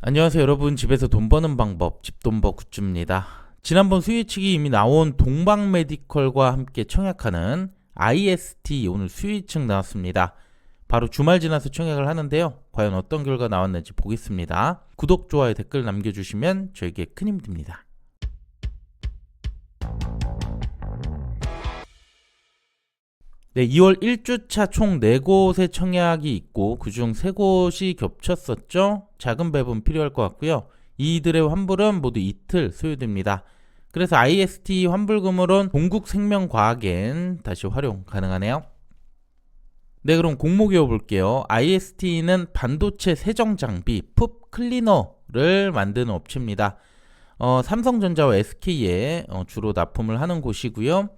안녕하세요 여러분, 집에서 돈 버는 방법 집돈버 굿즈입니다. 지난번 수요예측이 이미 나온 동방메디컬과 함께 청약하는 IST 오늘 수요예측 나왔습니다. 바로 주말 지나서 청약을 하는데요, 과연 어떤 결과 나왔는지 보겠습니다. 구독, 좋아요, 댓글 남겨주시면 저에게 큰 힘이 됩니다. 네, 2월 1주차 총 4곳의 청약이 있고 그중 3곳이 겹쳤었죠. 작은 배분 필요할 것 같고요. 이들의 환불은 모두 이틀 소요됩니다. 그래서 IST 환불금으로는 동국생명과학엔 다시 활용 가능하네요. 네, 그럼 공모 기어볼게요. IST는 반도체 세정 장비 풋 클리너를 만드는 업체입니다. 삼성전자와 SK에 주로 납품을 하는 곳이고요.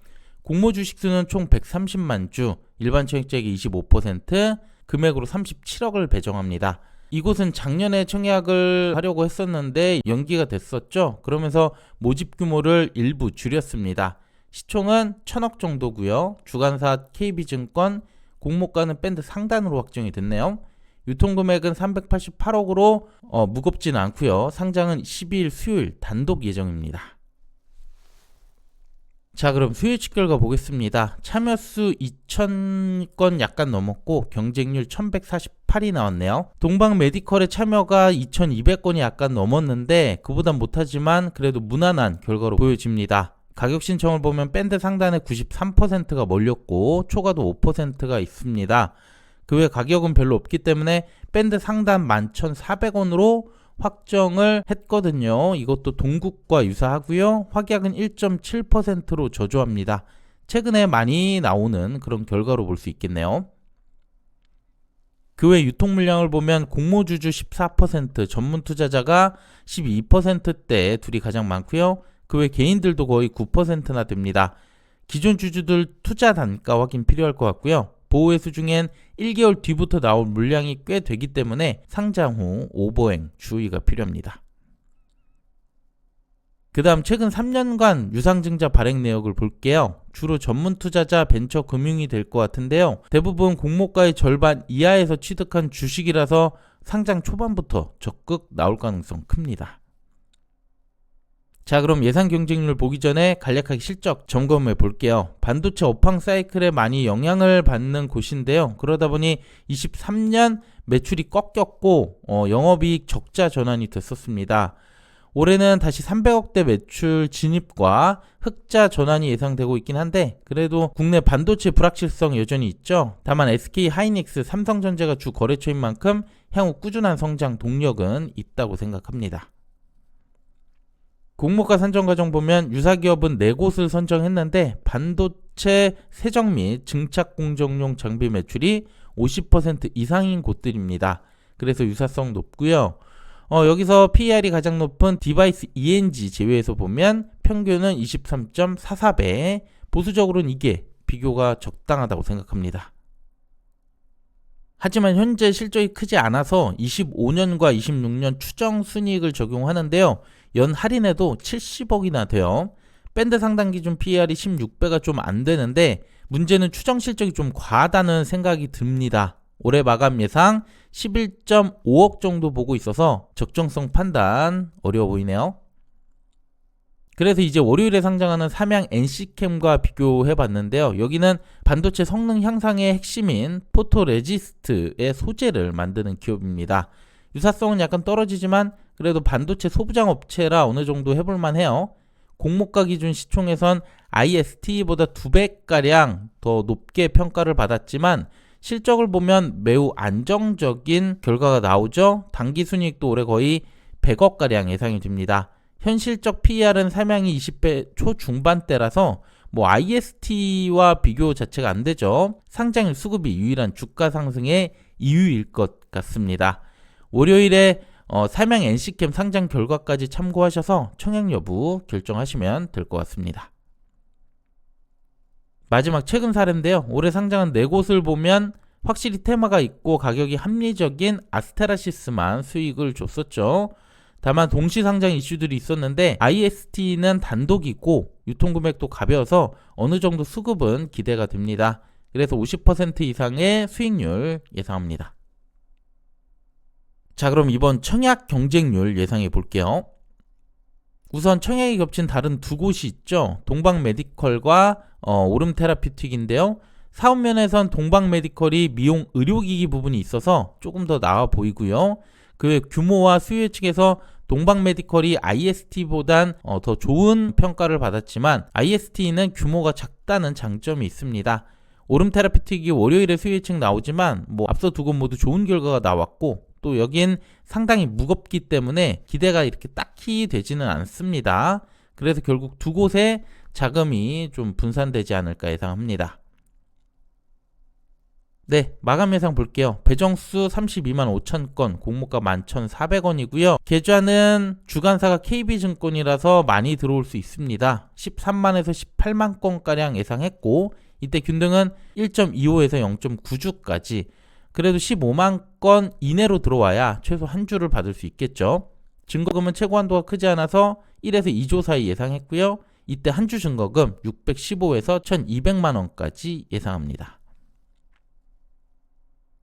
공모 주식수는 총 130만 주, 일반 청약자에게 25%, 금액으로 37억을 배정합니다. 이곳은 작년에 청약을 하려고 했었는데 연기가 됐었죠. 그러면서 모집 규모를 일부 줄였습니다. 시총은 1000억 정도고요. 주관사 KB증권, 공모가는 밴드 상단으로 확정이 됐네요. 유통금액은 388억으로 무겁지는 않고요. 상장은 12일 수요일 단독 예정입니다. 자, 그럼 수요예측 결과 보겠습니다. 참여수 2000건 약간 넘었고 경쟁률 1148이 나왔네요. 동방메디컬의 참여가 2200건이 약간 넘었는데 그보단 못하지만 그래도 무난한 결과로 보여집니다. 가격 신청을 보면 밴드 상단에 93%가 몰렸고 초과도 5%가 있습니다. 그 외 가격은 별로 없기 때문에 밴드 상단 11,400원으로 확정을 했거든요. 이것도 동국과 유사하고요. 확약은 1.7%로 저조합니다. 최근에 많이 나오는 그런 결과로 볼 수 있겠네요. 그 외 유통 물량을 보면 공모주주 14%, 전문 투자자가 12%대 둘이 가장 많고요. 그 외 개인들도 거의 9%나 됩니다. 기존 주주들 투자 단가 확인 필요할 것 같고요. 보호회수 중엔 1개월 뒤부터 나올 물량이 꽤 되기 때문에 상장 후 오버행 주의가 필요합니다. 그 다음 최근 3년간 유상증자 발행 내역을 볼게요. 주로 전문 투자자 벤처 금융이 될 것 같은데요. 대부분 공모가의 절반 이하에서 취득한 주식이라서 상장 초반부터 적극 나올 가능성 큽니다. 자, 그럼 예상 경쟁률 보기 전에 간략하게 실적 점검해 볼게요. 반도체 업황 사이클에 많이 영향을 받는 곳인데요. 그러다 보니 23년 매출이 꺾였고 영업이익 적자 전환이 됐었습니다. 올해는 다시 300억대 매출 진입과 흑자 전환이 예상되고 있긴 한데 그래도 국내 반도체 불확실성 여전히 있죠. 다만 SK 하이닉스, 삼성전자가 주 거래처인 만큼 향후 꾸준한 성장 동력은 있다고 생각합니다. 공모가 선정 과정 보면 유사기업은 4곳을 선정했는데 반도체 세정 및 증착 공정용 장비 매출이 50% 이상인 곳들입니다. 그래서 유사성 높고요. 여기서 PER이 가장 높은 디바이스 ENG 제외해서 보면 평균은 23.44배, 보수적으로는 이게 비교가 적당하다고 생각합니다. 하지만 현재 실적이 크지 않아서 25년과 26년 추정 순이익을 적용하는데요. 연 할인해도 70억이나 돼요. 밴드 상단 기준 PER이 16배가 좀 안 되는데 문제는 추정 실적이 좀 과하다는 생각이 듭니다. 올해 마감 예상 11.5억 정도 보고 있어서 적정성 판단 어려워 보이네요. 그래서 이제 월요일에 상장하는 삼양 NC캠과 비교해 봤는데요. 여기는 반도체 성능 향상의 핵심인 포토레지스트의 소재를 만드는 기업입니다. 유사성은 약간 떨어지지만 그래도 반도체 소부장 업체라 어느 정도 해볼만 해요. 공모가 기준 시총에선 IST보다 2배가량 더 높게 평가를 받았지만 실적을 보면 매우 안정적인 결과가 나오죠. 당기순이익도 올해 거의 100억가량 예상이 됩니다. 현실적 PER은 삼양이 20배 초중반대라서 IST와 비교 자체가 안 되죠. 상장일 수급이 유일한 주가 상승의 이유일 것 같습니다. 월요일에 삼양 NC캠 상장 결과까지 참고하셔서 청약 여부 결정하시면 될 것 같습니다. 마지막 최근 사례인데요. 올해 상장한 4곳을 보면 확실히 테마가 있고 가격이 합리적인 아스테라시스만 수익을 줬었죠. 다만 동시 상장 이슈들이 있었는데 IST는 단독이고 유통금액도 가벼워서 어느 정도 수급은 기대가 됩니다. 그래서 50% 이상의 수익률 예상합니다. 자, 그럼 이번 청약 경쟁률 예상해 볼게요. 우선 청약이 겹친 다른 두 곳이 있죠. 동방메디컬과 오름테라피틱인데요. 사업면에선 동방메디컬이 미용 의료기기 부분이 있어서 조금 더 나아 보이고요. 그 규모와 수요 측에서 동방메디컬이 IST보단 더 좋은 평가를 받았지만 IST는 규모가 작다는 장점이 있습니다. 오름테라피틱이 월요일에 수요 예측 나오지만 앞서 두 곳 모두 좋은 결과가 나왔고 또 여긴 상당히 무겁기 때문에 기대가 이렇게 딱히 되지는 않습니다. 그래서 결국 두 곳에 자금이 좀 분산되지 않을까 예상합니다. 네, 마감 예상 볼게요. 배정수 32만 5천 건, 공모가 11,400원이고요. 계좌는 주관사가 KB증권이라서 많이 들어올 수 있습니다. 13만에서 18만 건가량 예상했고 이때 균등은 1.25에서 0.9주까지 그래도 15만 건 이내로 들어와야 최소 한 주를 받을 수 있겠죠. 증거금은 최고 한도가 크지 않아서 1에서 2조 사이 예상했고요. 이때 한 주 증거금 615에서 1200만 원까지 예상합니다.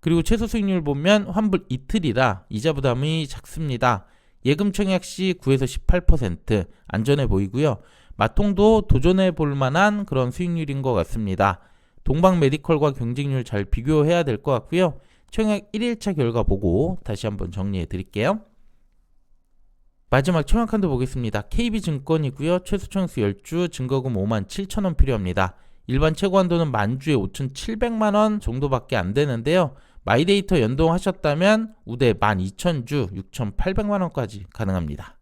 그리고 최소 수익률 보면 환불 이틀이라 이자 부담이 작습니다. 예금 청약 시 9에서 18% 안전해 보이고요. 마통도 도전해 볼 만한 그런 수익률인 것 같습니다. 동방메디컬과 경쟁률 잘 비교해야 될 것 같고요. 청약 1일차 결과 보고 다시 한번 정리해 드릴게요. 마지막 청약 한도 보겠습니다. KB증권이고요. 최소 청약수 10주, 증거금 57,000원 필요합니다. 일반 최고 한도는 만주에 5,700만원 정도밖에 안 되는데요. 마이데이터 연동하셨다면 우대 12,000주 6,800만원까지 가능합니다.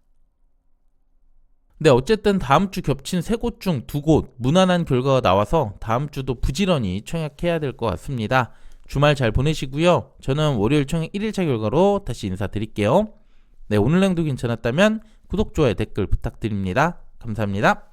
네, 어쨌든 다음 주 겹친 세 곳 중 두 곳 무난한 결과가 나와서 다음 주도 부지런히 청약해야 될 것 같습니다. 주말 잘 보내시고요. 저는 월요일 청약 1일차 결과로 다시 인사드릴게요. 네, 오늘 내용도 괜찮았다면 구독, 좋아요, 댓글 부탁드립니다. 감사합니다.